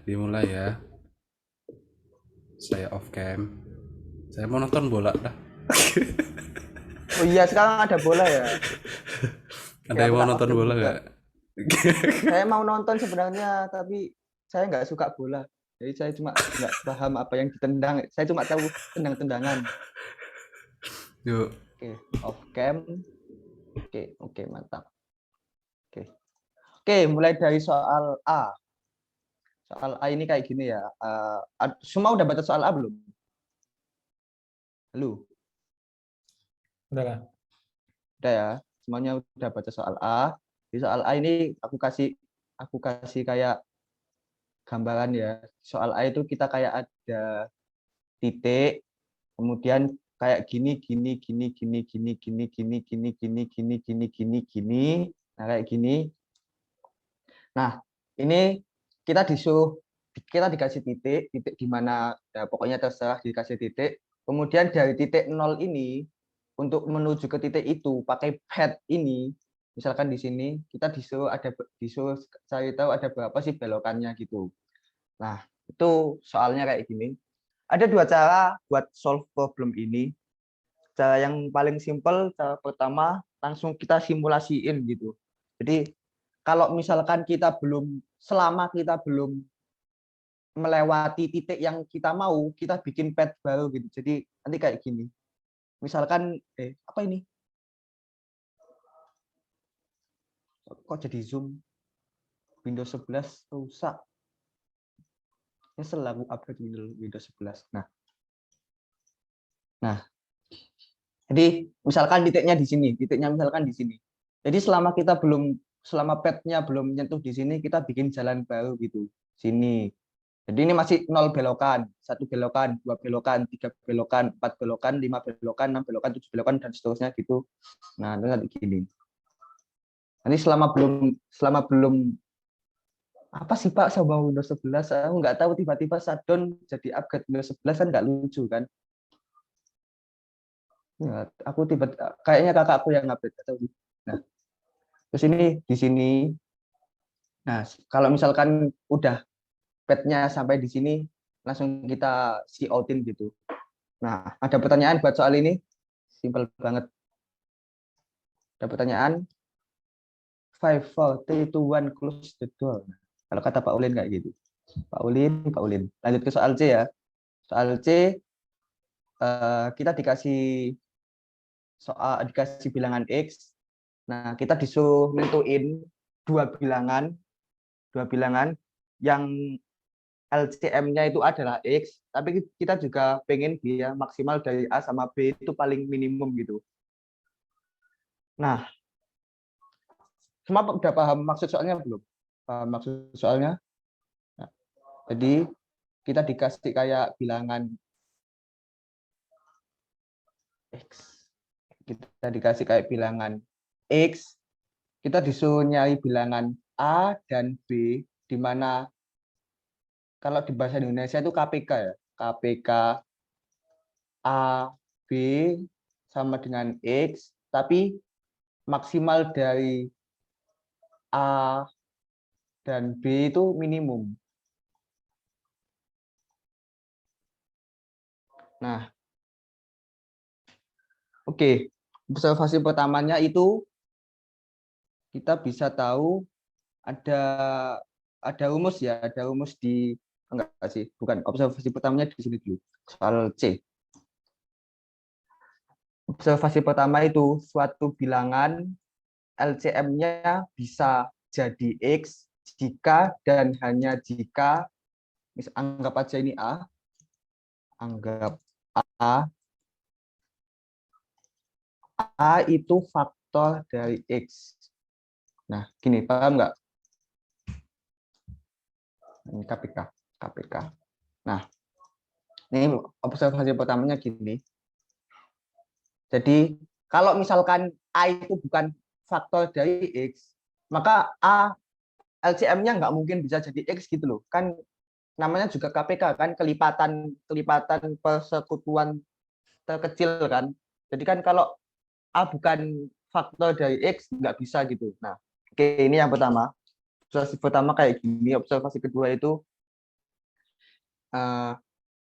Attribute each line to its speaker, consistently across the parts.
Speaker 1: Dimulai ya. Saya off cam. Saya mau nonton bola dah.
Speaker 2: Oh iya, sekarang ada bola ya. Oke,
Speaker 1: Ada yang
Speaker 2: aku
Speaker 1: mau
Speaker 2: tak
Speaker 1: nonton
Speaker 2: confirm
Speaker 1: bola
Speaker 2: juga.
Speaker 1: nggak?
Speaker 2: Saya mau nonton sebenarnya, tapi saya nggak suka bola. Jadi saya cuma nggak paham apa yang ditendang. Saya cuma tahu tendang-tendangan.
Speaker 1: Yuk.
Speaker 2: Oke, off cam. Oke, oke, mantap. Oke, oke, mulai dari soal A. Soal A ini kayak gini ya. Semua udah baca soal A belum? Lu,
Speaker 3: Udah lah.
Speaker 2: udah ya. Semuanya udah baca soal A. Di soal A ini aku kasih kayak gambaran ya. Soal A itu kita kayak ada titik, kemudian kayak gini gini gini gini gini gini gini gini gini gini gini gini gini, nah kayak gini. Nah, ini kita dikasih titik, titik di mana ya, pokoknya terserah dikasih titik. Kemudian dari titik 0 ini untuk menuju ke titik itu pakai pad ini, misalkan di sini kita disuruh cari tahu ada berapa sih belokannya gitu. Nah, itu soalnya kayak gini. Ada dua cara buat solve problem ini. Cara yang paling simpel, cara pertama langsung kita simulasiin gitu. Jadi kalau misalkan selama kita belum melewati titik yang kita mau, kita bikin pad baru gitu. Jadi nanti kayak gini. Misalkan, apa ini? Kok jadi zoom? Windows 11 rusak. Nyesel aku upgrade Windows 11. Nah, jadi misalkan titiknya misalkan di sini. Jadi selama padnya belum menyentuh di sini, kita bikin jalan baru gitu. Sini. Jadi ini masih 0 belokan, 1 belokan, 2 belokan, 3 belokan, 4 belokan, 5 belokan, 6 belokan, 7 belokan, dan seterusnya gitu. Nah, nanti gini. Nanti selama belum apa sih Pak sama Windows 11? Aku nggak tahu tiba-tiba shutdown jadi upgrade Windows 11 kan nggak lucu kan? Ya, aku kayaknya kakakku yang upgrade atau nah, terus ini di sini. Nah, kalau misalkan udah padnya sampai di sini, langsung kita see outin gitu. Nah, ada pertanyaan buat soal ini? Simple banget. Ada pertanyaan? 5, 4, 3, 2, 1, close the door. Nah, kalau kata Pak Ulin kayak gitu. Pak Ulin, Pak Ulin. Lanjut ke soal C ya. Soal C, kita dikasih bilangan X. Nah, kita disuruh nentuin dua bilangan yang LCM-nya itu adalah X, tapi kita juga pengen dia maksimal dari A sama B itu paling minimum gitu. Nah, semua udah paham maksud soalnya belum? Paham maksud soalnya? Nah, jadi kita dikasih kayak bilangan X. Kita dikasih kayak bilangan X, kita disuruh nyari bilangan A dan B, di mana kalau di bahasa Indonesia itu KPK ya. KPK A, B sama dengan X, tapi maksimal dari A dan B itu minimum. Nah, oke. Observasi pertamanya itu kita bisa tahu ada rumus ya, ada rumus di enggak sih, bukan. Observasi pertamanya di sini dulu. Soal C. Observasi pertama itu suatu bilangan LCM-nya bisa jadi X jika dan hanya jika, anggap aja ini A, anggap A, A itu faktor dari X. Nah, gini, paham nggak? Ini KPK. KPK. Nah, ini observasi pertamanya gini. Jadi, kalau misalkan A itu bukan faktor dari X, maka A LCM-nya nggak mungkin bisa jadi X gitu loh. Kan namanya juga KPK kan, kelipatan persekutuan terkecil kan. Jadi kan kalau A bukan faktor dari X nggak bisa gitu. Nah, oke, ini yang pertama. Observasi pertama kayak gini. Observasi kedua itu eh,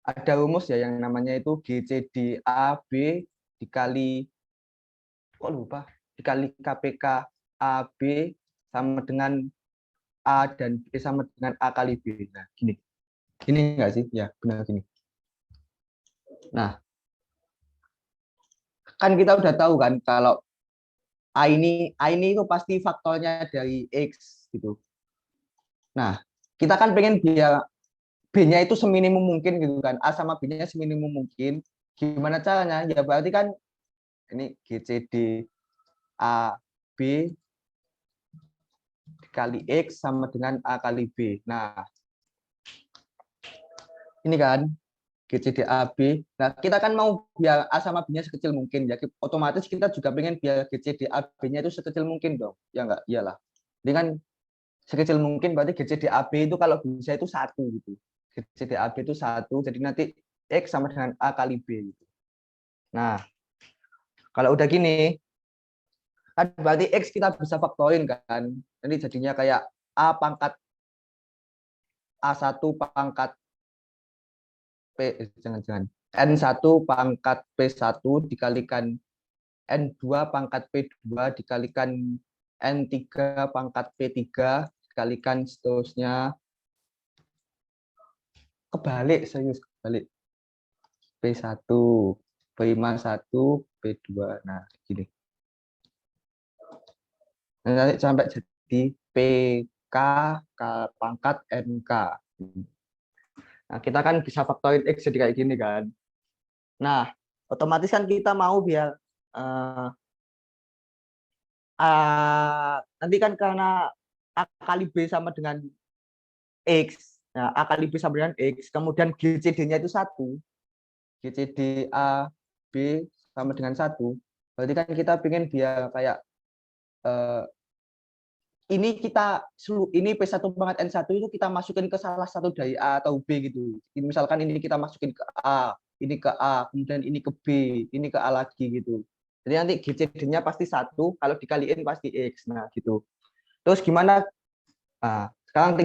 Speaker 2: ada rumus ya yang namanya itu GCD AB dikali kok lupa dikali KPK AB sama dengan A dan B sama dengan A kali B. Nah, gini nggak sih? Ya, benar gini. Nah, kan kita udah tahu kan kalau A ini itu pasti faktornya dari X gitu. Nah, kita kan pengen biar B-nya itu seminimum mungkin gitu kan. A sama B-nya seminimum mungkin. Gimana caranya? Ya berarti kan ini GCD A B dikali X sama dengan A kali B. Nah, ini kan GCD AB. Nah, kita kan mau biar A sama B-nya sekecil mungkin. Ya, otomatis kita juga pengen biar GCD AB-nya itu sekecil mungkin dong. Ya enggak? Iyalah. Ini kan sekecil mungkin berarti GCD AB itu kalau bisa itu 1 gitu. GCD AB itu 1, jadi nanti X sama dengan A kali B gitu. Nah, kalau udah gini, kan berarti X kita bisa faktorin kan. Nanti jadinya kayak A pangkat A1 pangkat jangan N1 pangkat P1 dikalikan N2 pangkat P2 dikalikan N3 pangkat P3 dikalikan seterusnya kebalik, serius kebalik. P1, P1, P2. Nah, gini. Nanti sampai jadi PK pangkat NK. Nah, kita kan bisa faktorin X jadi kayak gini kan. Nah, otomatis kan kita mau biar nanti kan karena A kali B sama dengan X. Nah, A kali B sama dengan X, kemudian GCD-nya itu 1. GCD A B sama dengan 1. Berarti kan kita pengen biar kayak ini P1 pangkat N1 itu kita masukin ke salah satu dari A atau B gitu. Misalkan ini kita masukin ke A, ini ke A, kemudian ini ke B, ini ke A lagi gitu. Jadi nanti GCD-nya pasti 1, kalau dikaliin pasti X. Nah, gitu. Terus gimana? Nah, sekarang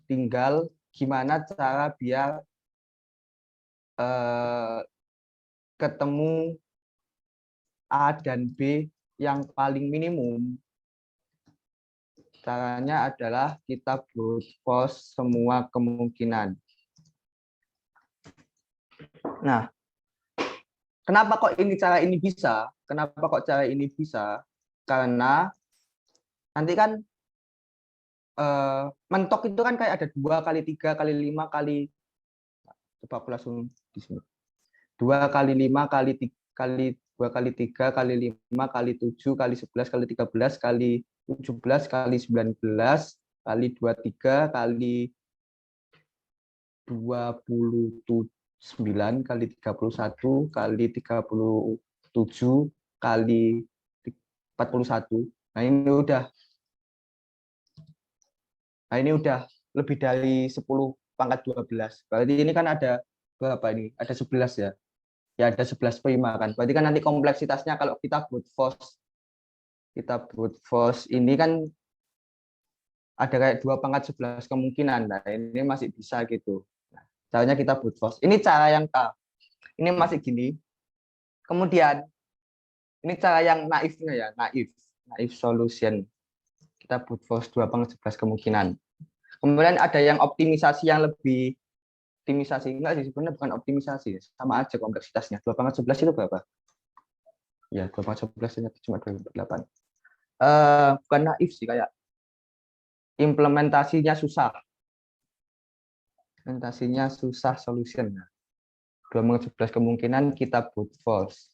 Speaker 2: tinggal gimana cara biar ketemu A dan B yang paling minimum. Caranya adalah kita brute force semua kemungkinan. Nah, kenapa kok cara ini bisa? Kenapa kok cara ini bisa? Karena nanti kan mentok itu kan kayak ada 2 kali 3 kali 5 kali, coba aku langsung di sini. 2 kali 5 kali 2 kali 3 kali 5 kali 7 kali 11 kali 13 kali 17 kali 19 kali 23 kali 29 kali 31 kali 37 kali 41. Nah, ini udah lebih dari 10 pangkat 12. Berarti ini kan ada berapa ini? Ada 11 ya. Ya ada 11 prima kan. Berarti kan nanti kompleksitasnya kalau kita brute force ini kan ada kayak 2 pangkat 11 kemungkinan. Nah, ini masih bisa gitu. Nah, caranya kita brute force. Ini cara yang ini masih gini. Kemudian ini cara yang naifnya ya, naif solution. Kita brute force 2 pangkat 11 kemungkinan. Kemudian ada yang optimisasi yang lebih enggak sih, sebenarnya bukan optimisasi, sama aja kompleksitasnya. 2 pangkat 11 itu berapa? Ya, 2 pangkat 11 cuma 28. Bukan naif sih, kayak implementasinya susah. Solution. 2 pangkat 11 kemungkinan kita brute force.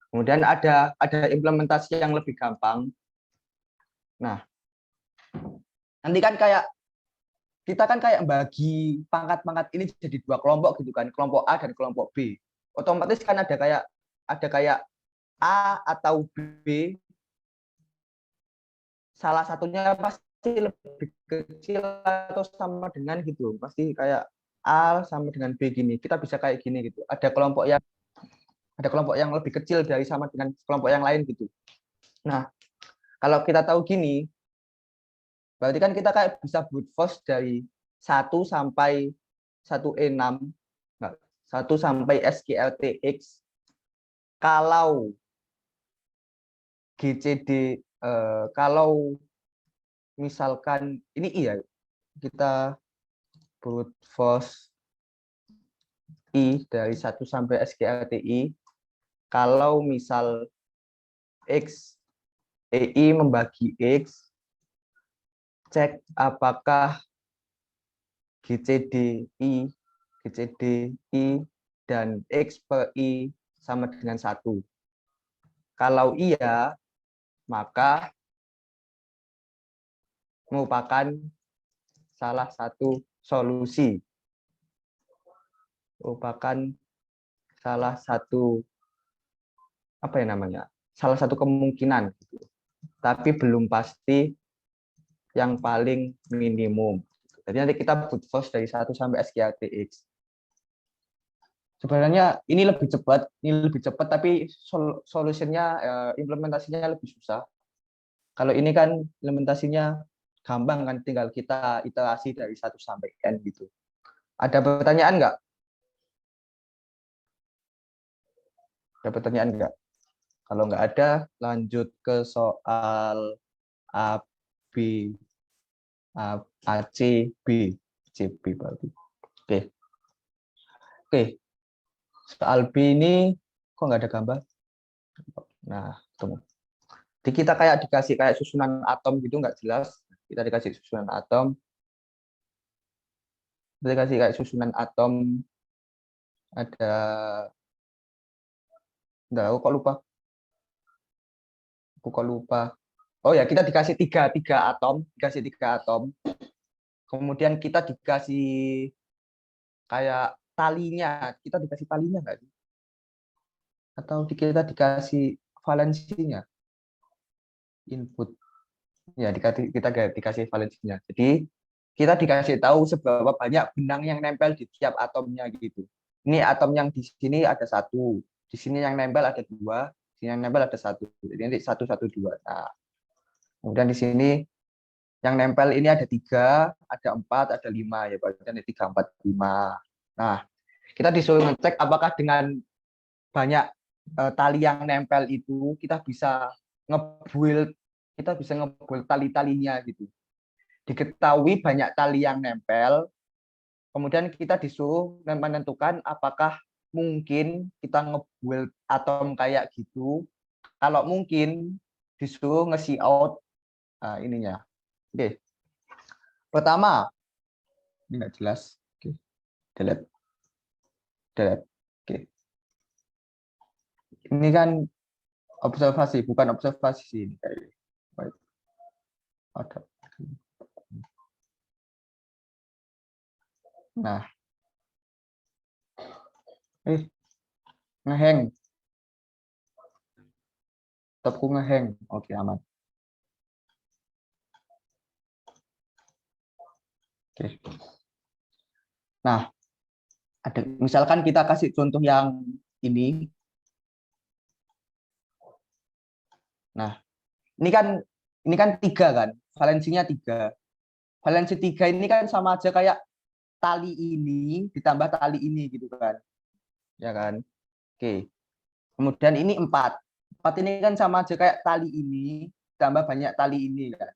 Speaker 2: Kemudian ada implementasi yang lebih gampang. Nah, nanti kan kita kan kayak bagi pangkat-pangkat ini jadi 2 kelompok gitu kan, kelompok A dan kelompok B. Otomatis kan ada kayak A atau B, salah satunya pasti lebih kecil atau sama dengan gitu. Pasti kayak A sama dengan B gini. Kita bisa kayak gini gitu. Ada kelompok yang lebih kecil dari sama dengan kelompok yang lain gitu. Nah, kalau kita tahu gini, berarti kan kita kayak bisa brute force dari 1 sampai 1E6, 1 sampai SGLTX, kalau GCD, kalau misalkan ini iya, kita brute force I dari 1 sampai SGLTI, kalau misal X, EI membagi X, cek apakah GCDI dan X per I sama dengan 1. Kalau iya, maka merupakan salah satu solusi. Merupakan salah satu salah satu kemungkinan, tapi belum pasti yang paling minimum. Jadi nanti kita brute force dari 1 sampai SGLTX. Sebenarnya ini lebih cepat, tapi solusinya, implementasinya lebih susah. Kalau ini kan implementasinya gampang kan, tinggal kita iterasi dari 1 sampai N gitu. Ada pertanyaan nggak? Ada pertanyaan nggak? Kalau nggak ada, lanjut ke soal AB, ACB, CB berarti. Oke. Soal B ini kok nggak ada gambar? Nah, tunggu. Jadi kita kayak dikasih kayak susunan atom gitu, nggak jelas. Kita dikasih susunan atom. Kita dikasih kayak susunan atom. Ada, enggak, aku kok lupa. Oh ya, kita dikasih tiga atom, Kemudian kita dikasih kayak talinya. Kita dikasih talinya nggak sih? Atau kita dikasih valensinya? Input. Ya, kita dikasih valensinya. Jadi kita dikasih tahu seberapa banyak benang yang nempel di tiap atomnya gitu. Ini atom yang di sini ada 1, di sini yang nempel ada 2, di sini yang nempel ada 1. Jadi nanti 1, 1, 2. Nah, kemudian di sini yang nempel ini ada 3, ada 4, ada 5 ya, berarti nanti 3, 4, 5. Nah, kita disuruh ngecek apakah dengan banyak tali yang nempel itu kita bisa ngebuild tali-talinya gitu. Diketahui banyak tali yang nempel, kemudian kita disuruh menentukan apakah mungkin kita ngebuild atom kayak gitu. Kalau mungkin, disuruh nge-see out ininya. Oke. Pertama, ini nggak jelas. Oke. Delete. Oke. Ini kan observasi, bukan observasi sih ini kayak. Ada. Nah, ngeheng. Laptopku ngeheng. Oke, aman. Oke. Nah, misalkan kita kasih contoh yang ini. Nah, ini kan 3 kan, valensinya 3. Valensi 3 ini kan sama aja kayak tali ini ditambah tali ini gitu kan. Ya kan? Oke. Kemudian ini 4. 4 ini kan sama aja kayak tali ini ditambah banyak tali ini kan.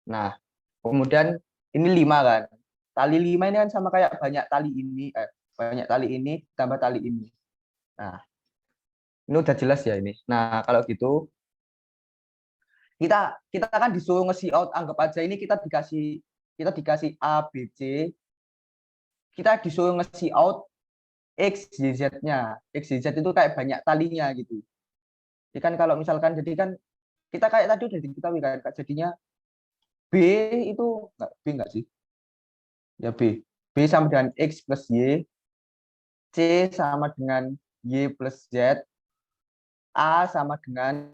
Speaker 2: Nah, kemudian ini 5 kan. Tali 5 ini kan sama kayak banyak tali ini ditambah tali ini. Nah, ini udah jelas ya ini. Nah, kalau gitu kita kan disuruh nge-see out, anggap aja ini kita dikasih A, B, C. Kita disuruh nge-see out X, Y, Z-nya. X, Y, Z itu kayak banyak talinya gitu. Jadi kan kalau misalkan, jadi kan kita kayak tadi udah diketahui kan, jadinya B itu enggak sih? Ya B. B sama dengan X plus Y. C sama dengan Y plus Z. A sama dengan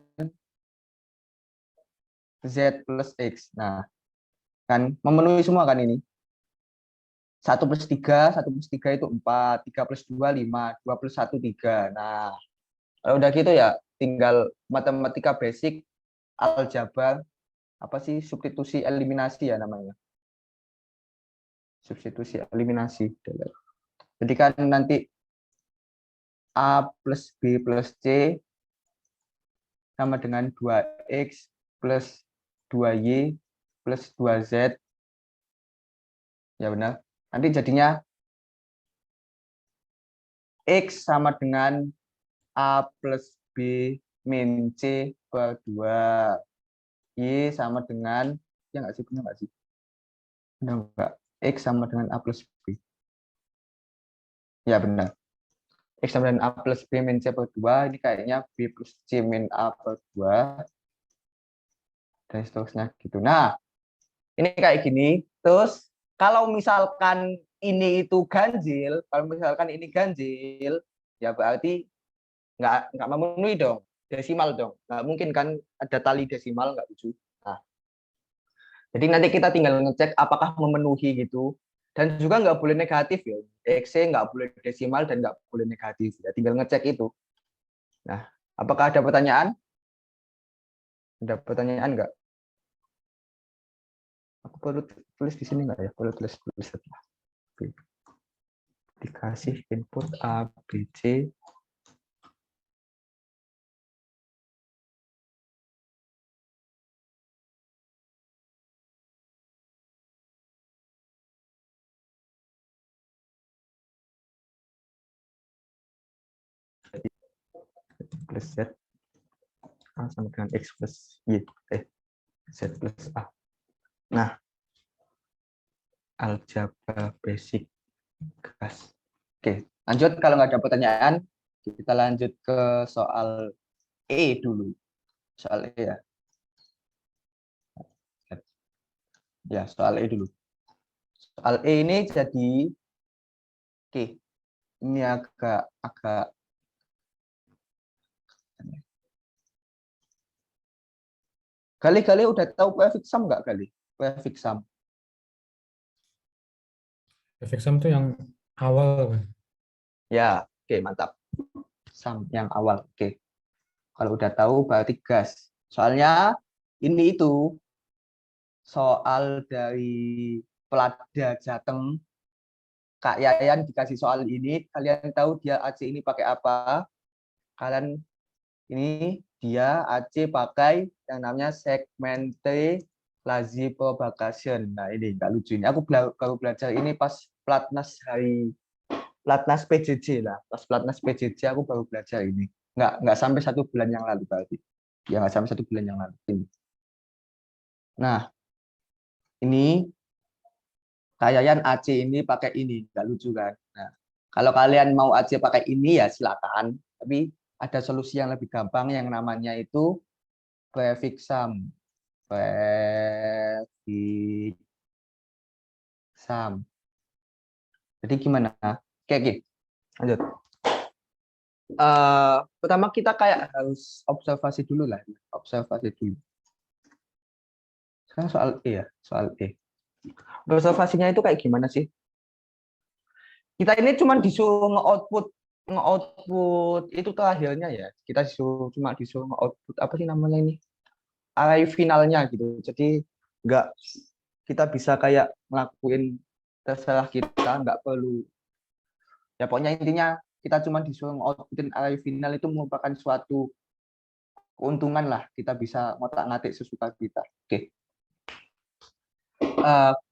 Speaker 2: Z plus X. Nah, kan memenuhi semua kan ini. 1 plus 3 itu 4, 3 plus 2, 5, 2 plus 1, 3. Nah, kalau udah gitu ya tinggal matematika basic, aljabar, apa sih, substitusi eliminasi ya namanya. substitusi eliminasi. Jadi kan nanti A plus B plus C sama dengan 2X plus 2Y plus 2Z. Ya benar. Nanti jadinya X sama dengan A plus B min C per 2. Y sama dengan, ya nggak sih? Benar nggak sih? Benar nggak? X sama dengan A plus B. Ya benar. X sama dengan A plus B min C per 2. Ini kayaknya B plus C min A per 2. Dan seterusnya gitu. Nah, ini kayak gini. Terus, kalau misalkan ini itu ganjil, ya berarti nggak memenuhi dong. Desimal dong. Nggak mungkin kan ada tali desimal, nggak lucu. Nah, jadi nanti kita tinggal ngecek apakah memenuhi gitu. Dan juga nggak boleh negatif ya. XC nggak boleh desimal dan nggak boleh negatif. Ya, tinggal ngecek itu. Nah, apakah ada pertanyaan? Ada pertanyaan nggak? Aku perlu tulis di sini nggak ya? Perlu tulis setelah. Dikasih input A, B, C. Plus Z A sama dengan X plus Y. Z plus A. Nah, aljabar basic gas. Oke, lanjut. Kalau nggak ada pertanyaan, kita lanjut ke soal E dulu. Soal E ya. Ya, soal E dulu. Soal E ini jadi, oke, ini agak kali udah tahu prefix sum nggak kali? Prefix sum.
Speaker 3: Efek sum itu yang awal kan.
Speaker 2: Ya, oke, mantap. Sum yang awal. Oke. Kalau udah tahu berarti gas. Soalnya ini itu soal dari Pelada Jateng. Kak Yayan dikasih soal ini, kalian tahu dia AC ini pakai apa? Kalian ini dia AC pakai yang namanya segmented lazy propagation. Nah, ini nggak lucu ini. Aku baru belajar ini pas Platnas PJJ lah. Pas Platnas PJJ aku baru belajar ini. Nggak sampai 1 bulan yang lalu berarti. Ya nggak sampai 1 bulan yang lalu. Ini. Nah, ini kayaknya AC ini pakai ini, nggak lucu kan? Nah, kalau kalian mau AC pakai ini ya silakan. Tapi ada solusi yang lebih gampang yang namanya itu prefix sum. Prefix sum. Jadi gimana? Oke. Lanjut. Pertama kita kayak harus observasi dulu lah. Observasi dulu. Sekarang soal E ya, soal E. Observasinya itu kayak gimana sih? Kita ini cuma disuruh nge-output itu terakhirnya ya. Kita cuma disuruh nge-output apa sih namanya ini? Array finalnya gitu. Jadi nggak kita bisa kayak ngelakuin terserah kita, nggak perlu. Ya pokoknya intinya kita cuma disuruh nge-outputin array final itu merupakan suatu keuntungan lah. Kita bisa ngotak-ngatik sesuka kita. Oke.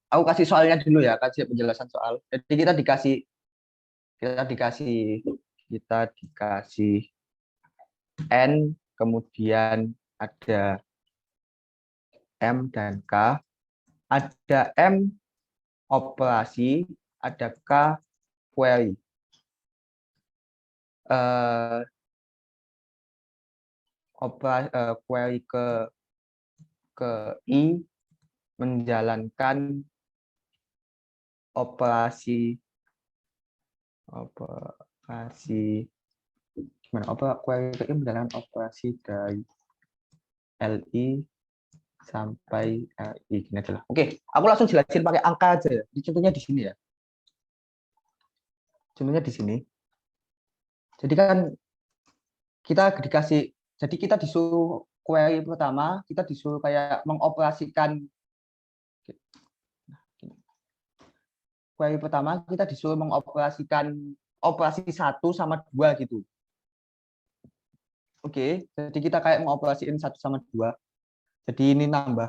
Speaker 2: Aku kasih soalnya dulu ya, kasih penjelasan soal. Jadi kita dikasih N, kemudian ada M dan K, ada M operasi, ada K query. Query ke I menjalankan operasi query ke I menjalankan operasi dari LI sampai RI gini aja lah. Oke, aku langsung jelasin pakai angka aja ya. Contohnya di sini ya. Contohnya di sini. Jadi kan kita disuruh query pertama, kita disuruh kayak mengoperasikan query pertama kita disuruh mengoperasikan operasi 1 sama 2 gitu. Oke, jadi kita kayak mengoperasiin 1 sama 2. Jadi ini nambah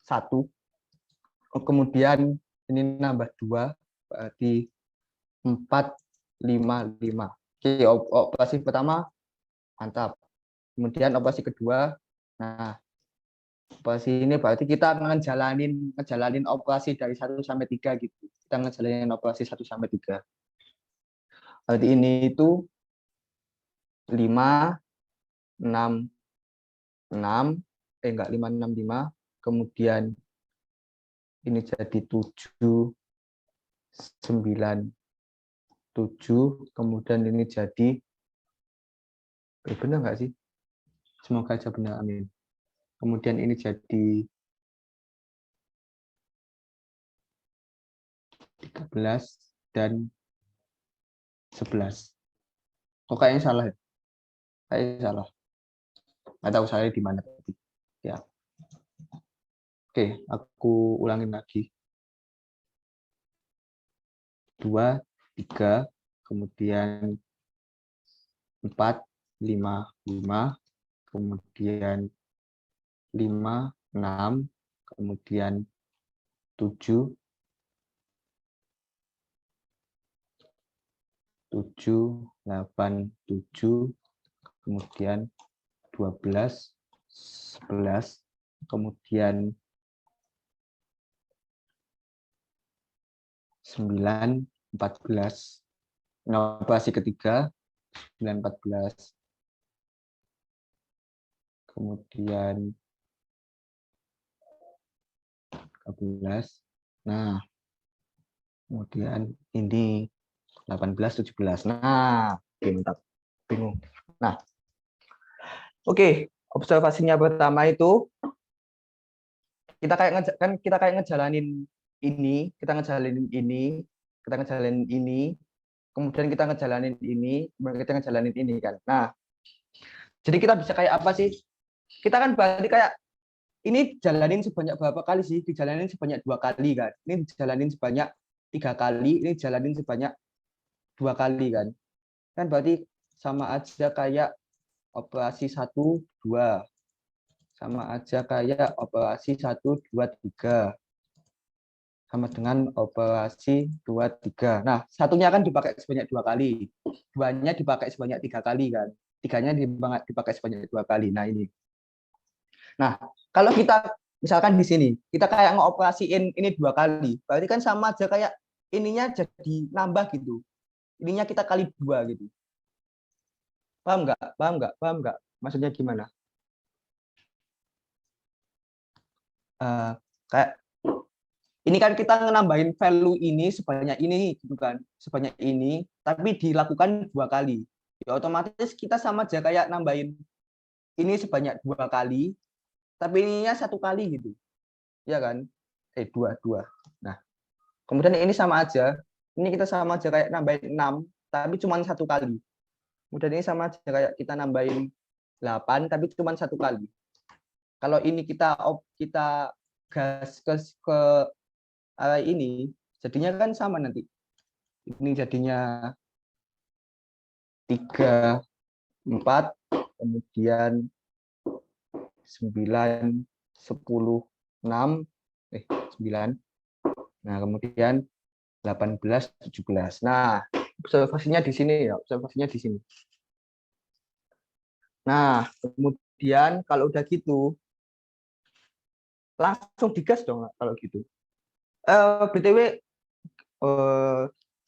Speaker 2: 1. Kemudian ini nambah 2, berarti 4, 5, 5. Oke, operasi pertama mantap. Kemudian operasi kedua, nah operasi ini berarti kita ngejalanin operasi dari 1 sampai 3 gitu. Kita ngejalanin operasi 1 sampai 3. Berarti ini itu 5, 6, 6, enggak 5, 6, 5. Kemudian ini jadi 7, 9, 7. Kemudian ini jadi, benar nggak sih? Semoga aja benar, amin. Kemudian ini jadi 13 dan 11. Kok kayaknya salah ya? Kayaknya salah. Nggak tahu saya di mana tadi. Ya. Oke, aku ulangin lagi. 2, 3, kemudian 4, 5, 5, kemudian 5, 6, kemudian 7, 7, 8, 7, kemudian 12, 11, kemudian 9, 14. Nah, operasi ketiga 9, 14. Kemudian 13. Nah, kemudian ini 18, 17. Nah, mantap. Bingung. Nah, oke, observasinya pertama itu kita kayak ngejalanin ini, kita ngejalanin ini, kita ngejalanin ini, kemudian kita ngejalanin ini, kemudian kita ngejalanin ini kan. Nah, jadi kita bisa kayak apa sih? Kita kan berarti kayak ini jalanin sebanyak berapa kali sih? Dijalanin sebanyak 2 kali kan. Ini dijalanin sebanyak 3 kali, ini dijalanin sebanyak 2 kali kan. Kan berarti sama aja kayak operasi 1, 2. Sama aja kayak operasi 1, 2, 3. Sama dengan operasi 2, 3. Nah, satunya kan dipakai sebanyak 2 kali. Duanya dipakai sebanyak 3 kali kan. Tiganya dipakai sebanyak 2 kali. Nah, ini. Nah, kalau kita misalkan di sini, kita kayak ngoperasiin ini 2 kali. Berarti kan sama aja kayak ininya jadi nambah gitu. Ininya kita kali 2 gitu. Paham nggak? Paham nggak? Paham nggak? Maksudnya gimana? Kayak ini kan kita nambahin value ini sebanyak ini gitu kan, sebanyak ini, tapi dilakukan 2 kali. Ya otomatis kita sama aja kayak nambahin ini sebanyak 2 kali, tapi ininya 1 kali gitu. Ya kan? 2. Nah, kemudian ini sama aja. Ini kita sama aja kayak nambahin 6, tapi cuma 1 kali. Kemudian ini sama aja kayak kita nambahin 8, tapi cuma 1 kali. Kalau ini kita gas ke arah ini, jadinya kan sama nanti. Ini jadinya 3, 4, kemudian 9, 10, 6, 9. Nah, kemudian 18, 17. Nah, observasinya di sini ya, observasinya di sini. Nah, kemudian kalau udah gitu, langsung digas dong kalau gitu. BTW,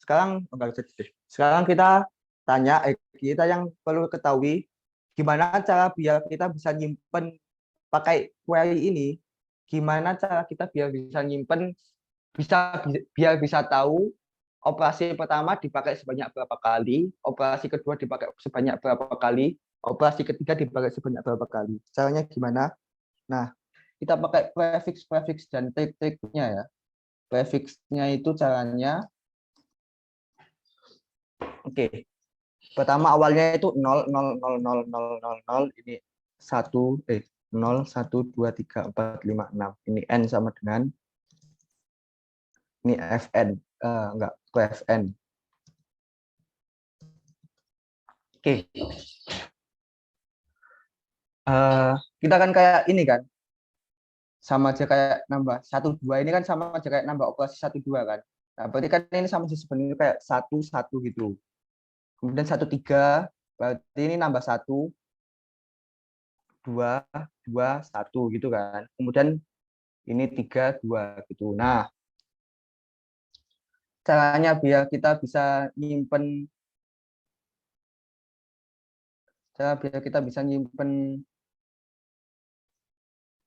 Speaker 2: sekarang enggak jadi deh. Sekarang kita tanya, kita yang perlu ketahui gimana cara biar kita bisa nyimpen pakai query ini, gimana cara kita biar bisa nyimpen, biar bisa tahu operasi pertama dipakai sebanyak berapa kali, operasi kedua dipakai sebanyak berapa kali, operasi ketiga dipakai sebanyak berapa kali. Caranya gimana? Nah, kita pakai prefix dan trik-triknya ya. Prefixnya itu caranya, oke. Pertama awalnya itu 0, 0, 0, 0, 0, 0, 0. Ini 1, 0, 1, 2, 3, 4, 5, 6. Ini N sama dengan, ini Fn. enggak, prefn. Oke. Kita kan kayak ini kan, sama aja kayak nambah 1 2 ini kan sama aja kayak nambah operasi 1 2 kan. Nah, berarti kan ini sama sih sebenarnya kayak 1 1 gitu. Kemudian 1 3 berarti ini nambah 1 2 2 1 gitu kan. Kemudian ini 3 2 gitu. Nah, caranya biar kita bisa nyimpen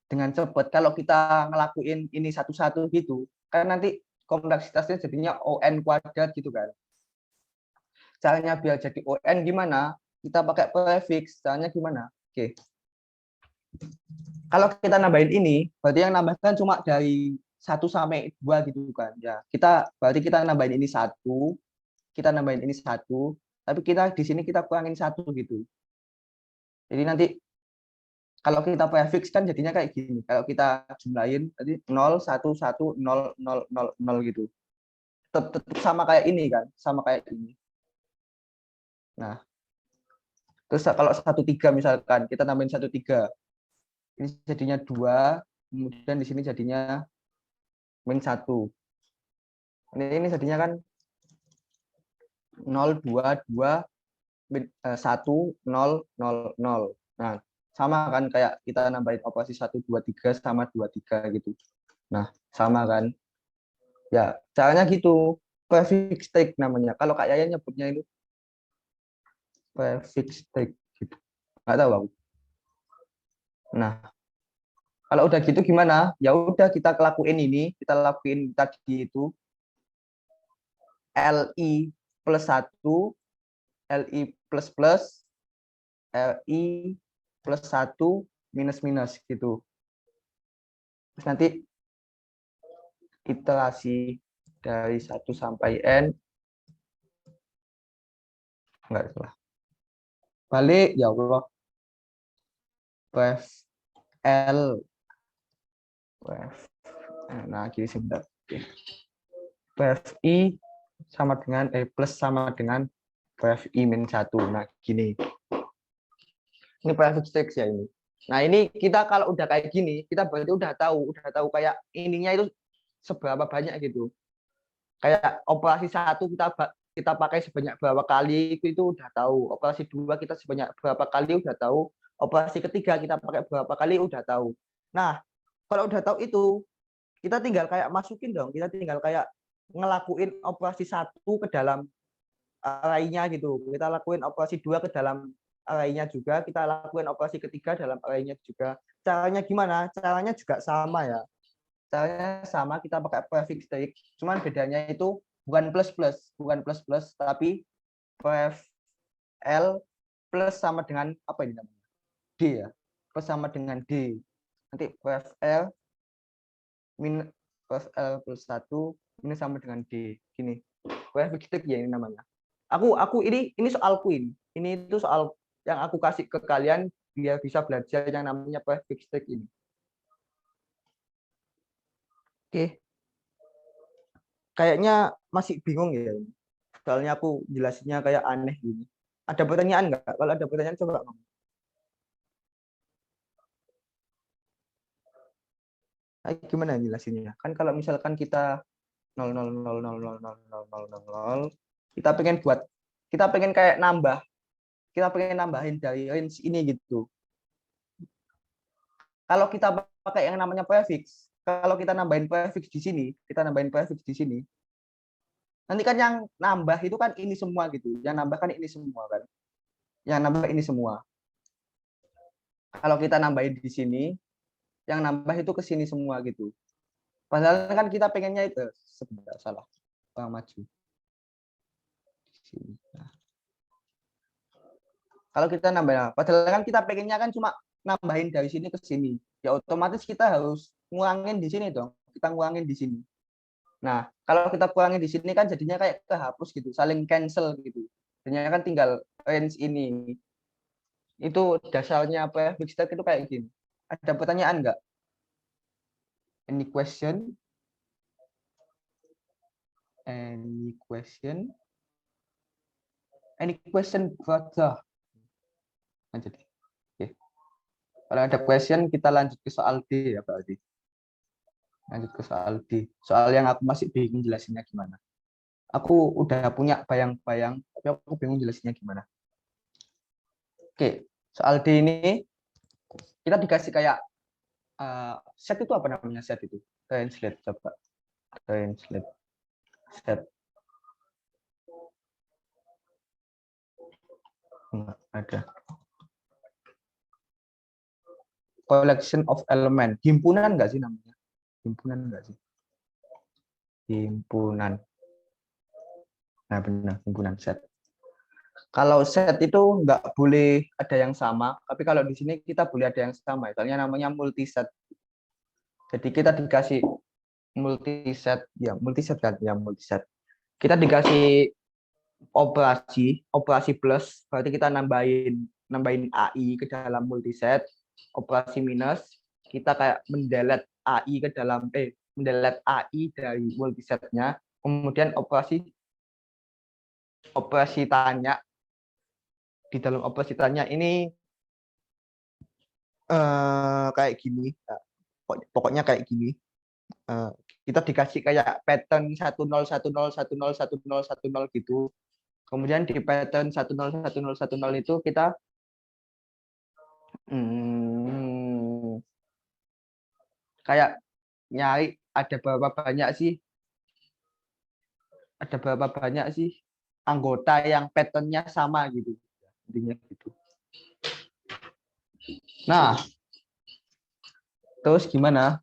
Speaker 2: dengan cepat kalau kita ngelakuin ini satu-satu gitu kan nanti kompleksitasnya jadinya ON kuadrat gitu kan. Caranya biar jadi ON gimana? Kita pakai prefix. Caranya gimana? Oke. Kalau kita nambahin ini, berarti yang nambahkan cuma dari 1 sampai 2 gitu kan. Ya, berarti kita nambahin ini 1, kita nambahin ini 1, tapi kita di sini kita kurangin 1 gitu. Jadi nanti kalau kita prefix kan jadinya kayak gini. Kalau kita jumlahin tadi 0 1 1 0 0 0 0 gitu. Tetap sama kayak ini kan, sama kayak ini. Nah, terus kalau 1 3 misalkan kita nambahin 1 3. Ini jadinya 2, kemudian di sini jadinya min 1. Ini jadinya kan 0 2 2 1 0 0 0. Nah, sama kan kayak kita nambahin operasi 1 2 3 sama 2 3 gitu. Nah, sama kan? Ya, caranya gitu. Prefix take namanya. Kalau Kak Yaya nyebutnya itu prefix take gitu. Nggak tahu aku. Nah, kalau udah gitu gimana? Ya udah kita lakuin ini, kita lakuin tadi itu LI plus 1, LI plus plus, LI plus 1 minus minus gitu. Terus nanti iterasi dari 1 sampai N. Enggak salah. Balik, ya Allah. Pref L. Nah, gini sebentar. Pref I sama dengan plus sama dengan pref I min 1. Nah, gini. Ini prefix text ya ini. Nah, ini kita kalau udah kayak gini, kita berarti udah tahu kayak ininya itu seberapa banyak gitu. Kayak operasi 1 kita pakai sebanyak berapa kali itu udah tahu. Operasi 2 kita sebanyak berapa kali udah tahu. Operasi ketiga kita pakai berapa kali udah tahu. Nah, kalau udah tahu itu, kita tinggal kayak masukin dong. Kita tinggal kayak ngelakuin operasi 1 ke dalam arraynya gitu. Kita lakuin operasi 2 ke dalam arraynya juga. Kita lakuin operasi ketiga dalam arraynya juga. Caranya gimana? Caranya juga sama ya. Caranya sama, kita pakai prefix take. Cuman bedanya itu bukan plus plus, tapi pref L plus sama dengan apa ini namanya? D ya. Plus sama dengan D. Nanti pref L plus 1 ini sama dengan D. Gini. Prefix take ya ini namanya. Aku ini soalku ini. Ini itu soal yang aku kasih ke kalian biar bisa belajar yang namanya prefix take ini. Oke. Kayaknya masih bingung ya. Soalnya aku jelasinnya kayak aneh gini. Ada pertanyaan nggak? Kalau ada pertanyaan coba ngomong. Gimana jelasinnya? Kan kalau misalkan kita 0 0 0 0 0 0 0 0 0 kita pengen kayak nambah. Kita pengen nambahin dari range ini gitu. Kalau kita pakai yang namanya prefix, kalau kita nambahin prefix di sini, nanti kan yang nambah itu kan ini semua gitu. Yang nambah kan ini semua kan. Yang nambah ini semua. Kalau kita nambahin di sini, yang nambah itu ke sini semua gitu. Padahal kan kita pengennya itu sebentar salah. Maju. Nah. Kalau kita nambah, padahal kan kita pengennya kan cuma nambahin dari sini ke sini. Ya otomatis kita harus ngurangin di sini dong. Kita ngurangin di sini. Nah, kalau kita kurangin di sini kan jadinya kayak kehapus gitu, saling cancel gitu. Jadinya kan tinggal range ini. Itu dasarnya prefix tag itu kayak gini. Ada pertanyaan nggak? Any question? Any question? Any question, brother? Lanjut. Oke. Kalau ada question, kita lanjut ke soal D ya, berarti. Lanjut ke soal D. Soal yang aku masih bingung jelasinnya gimana. Aku udah punya bayang-bayang, tapi aku bingung jelasinnya gimana. Oke, soal D ini kita dikasih kayak set itu apa namanya set itu? Translate coba. Translate. Set. Enggak ada. Collection of element. Himpunan enggak sih namanya? Himpunan enggak sih? Himpunan. Nah, benar, himpunan set. Kalau set itu nggak boleh ada yang sama, tapi kalau di sini kita boleh ada yang sama. Soalnya namanya multiset. Jadi kita dikasih multiset, ya multiset kan, ya multiset. Kita dikasih operasi plus, berarti kita nambahin AI ke dalam multiset. Operasi minus, kita kayak mendelete AI ke dalam mendelete AI dari multisetnya. Kemudian operasi tanya, di dalam operasi tanya ini kayak gini, pokoknya kayak gini. Kita dikasih kayak pattern 1010101010 gitu. Kemudian di pattern 101010 itu kita kayak nyari ada berapa banyak sih anggota yang patternnya sama gitu. Intinya gitu. Nah, terus gimana?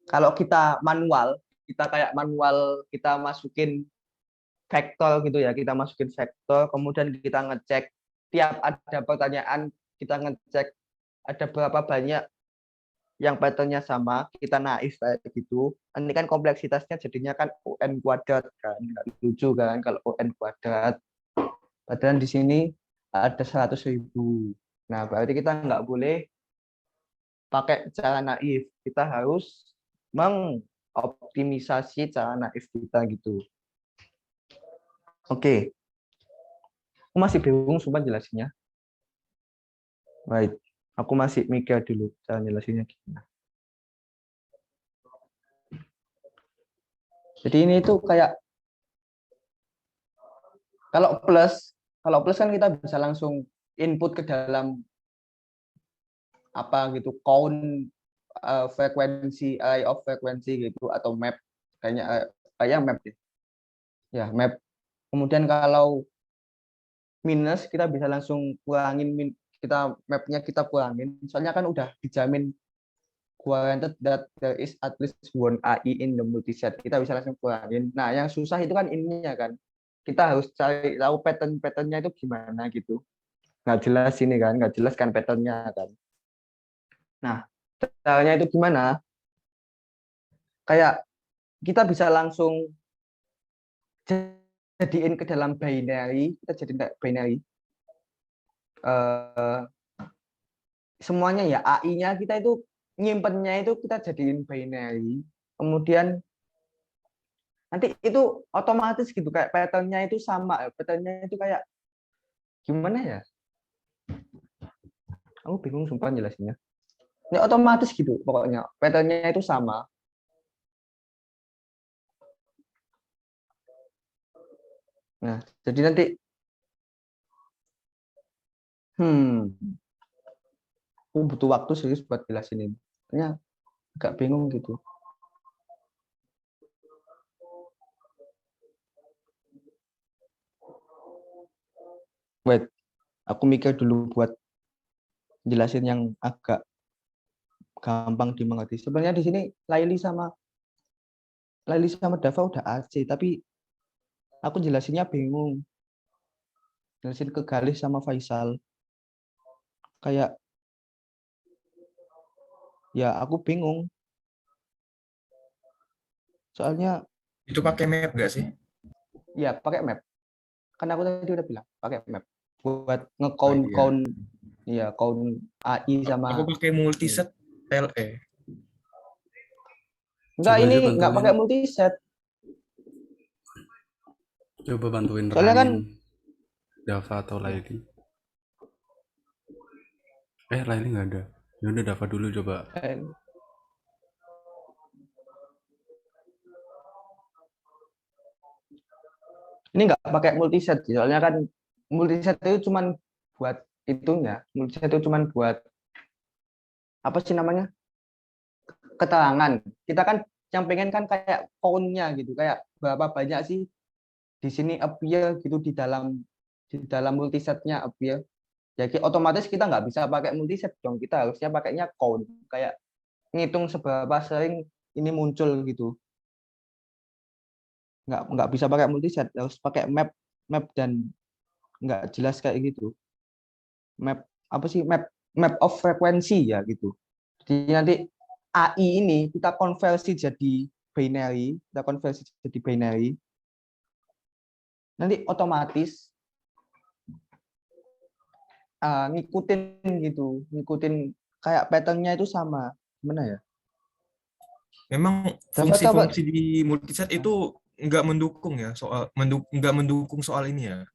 Speaker 2: Kalau kita manual, kita masukin vektor gitu ya, kita masukin vektor, kemudian kita ngecek tiap ada pertanyaan, kita ngecek ada berapa banyak yang patternnya sama, kita naif kayak gitu. Ini kan kompleksitasnya jadinya kan UN kuadrat kan, nggak lucu kan kalau UN kuadrat. Padahal di sini ada 100.000. Nah, berarti kita nggak boleh pakai cara naif. Kita harus mengoptimisasi cara naif kita gitu. Oke. Aku masih bingung sumpah jelasinnya. Baik. Aku masih mikir dulu cara jelasinnya gimana. Jadi ini tuh kayak kalau plus kan kita bisa langsung input ke dalam apa gitu, count frekuensi, array of frekuensi gitu, atau map, kayak map deh. Ya, map. Kemudian kalau minus kita bisa langsung kurangin, mapnya kita kurangin. Soalnya kan udah dijamin guaranteed that there is at least one AI in the multiset. Kita bisa langsung kurangin. Nah, yang susah itu kan ininya kan. Kita harus cari tahu pattern-patternnya itu gimana gitu. Nggak jelas ini kan, nggak jelas kan patternnya kan. Nah, caranya itu gimana? Kayak kita bisa langsung jadiin ke dalam binary, kita jadiin kayak binary. Semuanya ya, AI-nya kita itu nyimpennya itu kita jadiin binary. Kemudian nanti itu otomatis gitu, kayak patternnya itu sama, patternnya itu kayak gimana ya? Aku bingung sumpah jelasinnya. Ini otomatis gitu, pokoknya patternnya itu sama. Nah, jadi nanti aku butuh waktu serius buat jelasin ini. Kayaknya agak bingung gitu. Wait, aku mikir dulu buat jelasin yang agak gampang dimengerti. Sebenarnya di sini Laili sama Dava udah AC, tapi aku jelasinnya bingung. Jelasin ke Galih sama Faisal. Kayak ya aku bingung. Soalnya
Speaker 3: Itu pakai map nggak sih?
Speaker 2: ya pakai map. Kan aku tadi udah bilang pakai map buat
Speaker 3: Oh,
Speaker 2: nge-count ya count AI sama
Speaker 3: Aku pakai multiset LE.
Speaker 2: Enggak,
Speaker 1: Coba
Speaker 2: ini
Speaker 1: aja
Speaker 2: nggak
Speaker 1: bantuin.
Speaker 2: pakai multiset.
Speaker 1: Coba bantuin
Speaker 2: Soalnya kan
Speaker 1: running Java atau Lily. Lily nggak ada. Ya udah Java dulu coba.
Speaker 2: eh, ini nggak pakai multiset sih. Soalnya kan multiset itu cuman buat itunya. Multiset itu cuman buat apa sih namanya? Keterangan. Kita kan yang pengen kan kayak count-nya gitu, kayak berapa banyak sih di sini appear gitu di dalam multisetnya appear. Jadi otomatis kita nggak bisa pakai multiset dong, kita harusnya pakainya count, kayak ngitung seberapa sering ini muncul gitu. Nggak bisa pakai multiset, harus pakai map map dan nggak jelas kayak gitu. Map apa sih, map of frekuensi ya gitu. Jadi nanti AI ini kita konversi jadi binary, nanti otomatis ngikutin kayak patternnya itu sama. Gimana ya?
Speaker 3: Memang
Speaker 2: Dapat.
Speaker 3: fungsi-fungsi di multiset itu nggak mendukung ya soal nggak mendukung soal ini ya.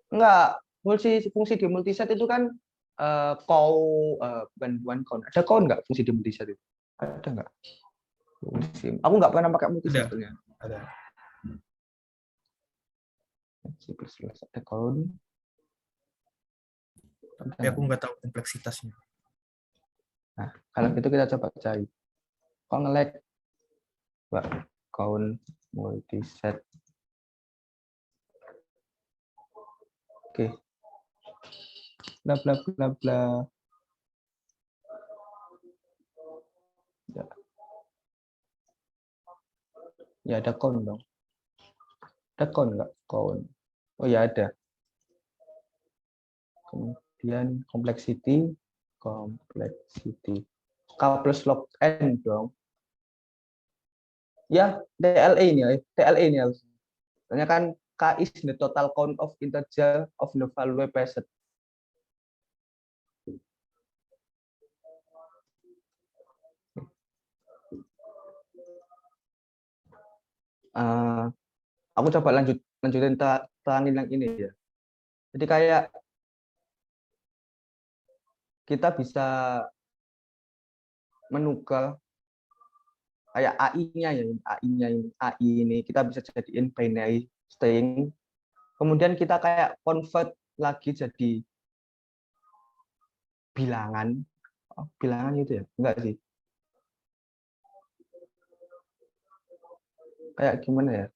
Speaker 2: Enggak, fungsi di multiset itu kan bukan count. Ada count nggak fungsi di multiset itu? Ada nggak? Aku nggak pernah pakai multiset
Speaker 3: Ada,
Speaker 2: sebenarnya.
Speaker 3: ada.
Speaker 2: C++ ada count.
Speaker 3: Tapi aku nggak tahu kompleksitasnya.
Speaker 2: Nah, kalau gitu kita coba cari. Kalau nge-lag, count multiset. Oke. Bla bla bla bla. Ya ada count dong. Ada count nggak? Count. Oh ya ada. Kemudian complexity. K plus log n dong. Ya, TLE ini harus. Soalnya kan K is the total count of integer of the value passed. Aku coba lanjutin terangin yang ini ya. Jadi kayak kita bisa menukar kayak AI ini kita bisa jadiin binary string. Kemudian kita kayak convert lagi jadi bilangan. Bilangan itu ya? Enggak sih. Kayak gimana ya?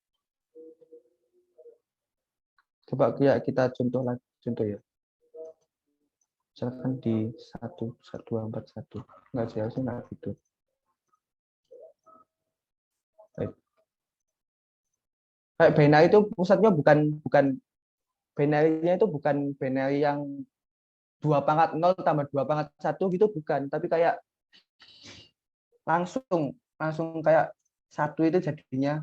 Speaker 2: Coba kita contoh ya. Misalkan di 1241. Enggak sih, harusnya enggak gitu. Baik. Kayak binary itu pusatnya bukan binary-nya itu bukan binary yang 2 pangkat 0 tambah 2 pangkat 1 gitu, bukan, tapi kayak langsung kayak 1 itu jadinya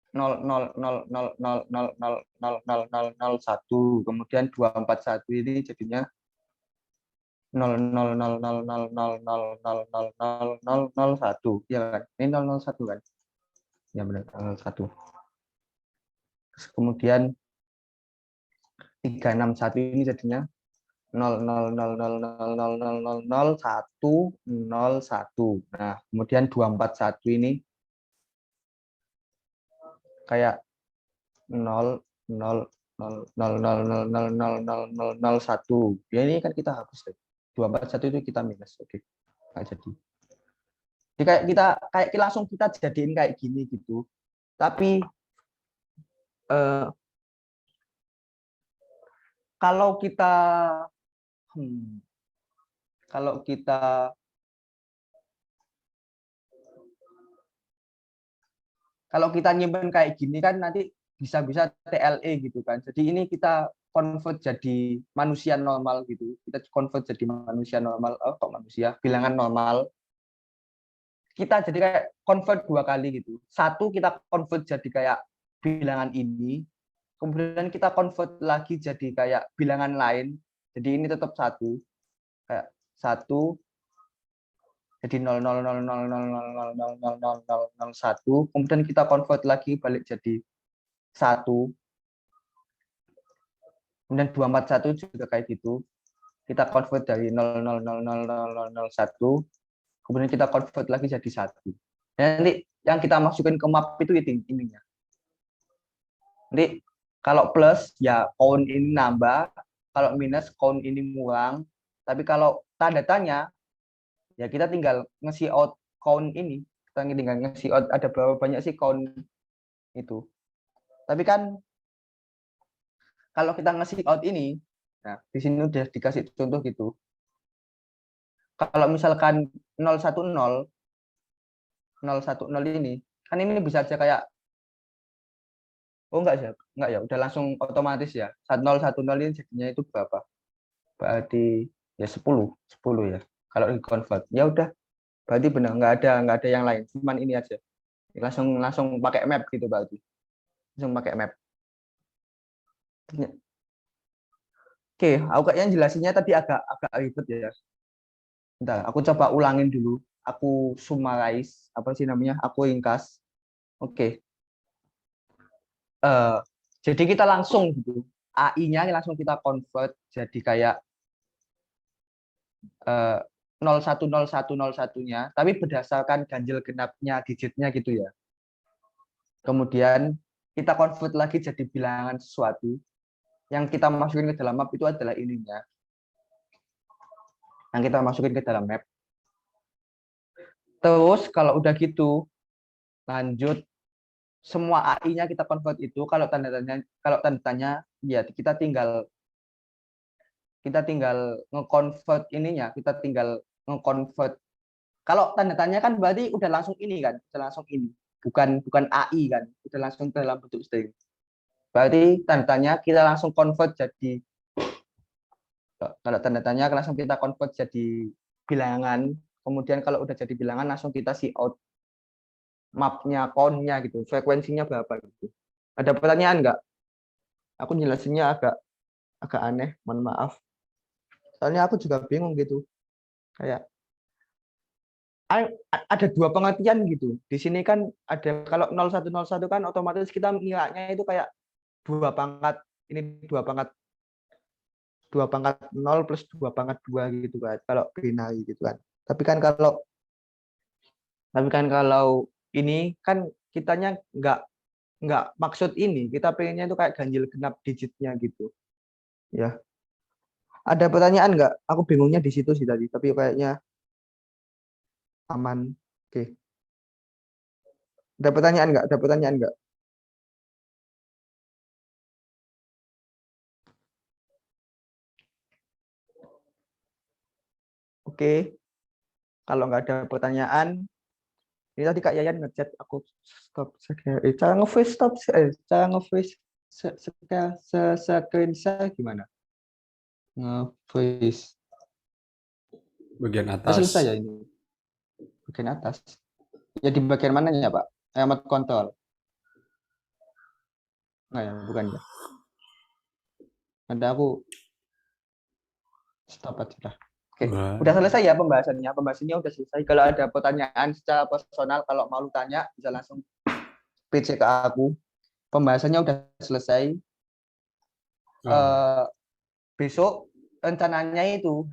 Speaker 2: 0,00000000001, kemudian 241 ini jadinya 0,00000000001, ya kan? Ini 001 kan? Ya benar, 001. Terus kemudian 361 ini jadinya 0,00000000101. Nah, kemudian 241 ini kayak 0,000000001. Ya ini kan kita hapus deh. 241 itu kita minus. Oke. Nggak jadi. Jadi kayak langsung kita jadiin kayak gini gitu. Tapi kalau kita kalau kita nyimpen kayak gini kan nanti bisa-bisa TLE gitu kan. Jadi ini kita convert jadi manusia normal gitu. Kita convert jadi manusia normal, bilangan normal. Kita jadi kayak convert 2 kali gitu. Satu kita convert jadi kayak bilangan ini, kemudian kita convert lagi jadi kayak bilangan lain. Jadi ini tetap 1. Kayak 1 jadi 0,0000000000001, kemudian kita convert lagi balik jadi 1, kemudian 241 juga kayak gitu, kita convert dari 0,0000001, kemudian kita convert lagi jadi 1. Nanti yang kita masukin ke map itu ininya. Nanti kalau plus ya count ini nambah, kalau minus count ini ngulang, tapi kalau tanda tanya ya kita tinggal nge out count ini, kita tinggal nge out ada berapa banyak sih count itu. Tapi kan kalau kita nge out ini, nah di sini udah dikasih contoh gitu. Kalau misalkan 010 ini, kan ini bisa aja kayak oh enggak ya, udah langsung otomatis ya. 1010 ini jadinya itu berapa? Berarti ya 10 ya. Kalau di convert ya udah, berarti benar nggak ada yang lain, cuman ini aja. Langsung pakai map gitu berarti. Langsung pakai map. Oke, aku kayaknya jelasinnya tadi agak ribet ya. Bentar, aku coba ulangin dulu. Aku summarize, apa sih namanya? Aku ringkas. Oke. Jadi kita langsung gitu. AI-nya langsung kita convert jadi kayak 010101-nya, tapi berdasarkan ganjil genapnya digitnya gitu ya. Kemudian kita convert lagi jadi bilangan sesuatu. Yang kita masukin ke dalam map itu adalah ininya. Yang kita masukin ke dalam map. Terus kalau udah gitu, lanjut semua AI-nya kita convert itu. Kalau tanda tanya ya kita tinggal nge-convert ininya, kita tinggal nge-convert. Kalau tanda tanya kan berarti udah langsung ini kan, udah langsung ini. Bukan AI kan, udah langsung dalam bentuk string. Berarti tanda tanya kita langsung convert jadi, kalau tanda tanya langsung kita convert jadi bilangan. Kemudian kalau udah jadi bilangan langsung kita see out mapnya, count-nya gitu, frekuensinya berapa gitu. Ada pertanyaan nggak? Aku jelasinnya agak aneh, mohon maaf. Soalnya aku juga bingung gitu. Kayak ada dua pengertian gitu. Di sini kan ada, kalau 0101 kan otomatis kita ngiranya itu kayak 2 pangkat, ini 2 pangkat 0 plus 2 pangkat 2 gitu kan. Kalau binary gitu kan. Tapi kan kalau ini kan kitanya nggak maksud ini, kita pengennya itu kayak ganjil genap digitnya gitu. Ya. Ada pertanyaan nggak? Aku bingungnya di situ sih tadi, tapi kayaknya aman. Oke. Ada pertanyaan nggak? Oke. Kalau nggak ada pertanyaan, ini tadi Kak Yayan ngechat aku stop cara nge-freeze screen share gimana? Nge-freeze.
Speaker 1: Bagian
Speaker 2: Udah
Speaker 1: atas.
Speaker 2: selesai ya ini. Bagian atas. Ya di bagian mananya, Pak? Remote control. Nggak ya, bukan ya. Nanti aku stop aja lah. Oke, udah selesai ya pembahasannya. Pembahasannya udah selesai. Kalau ada pertanyaan secara personal, kalau mau tanya bisa langsung PC ke aku. Pembahasannya udah selesai. Besok rencananya itu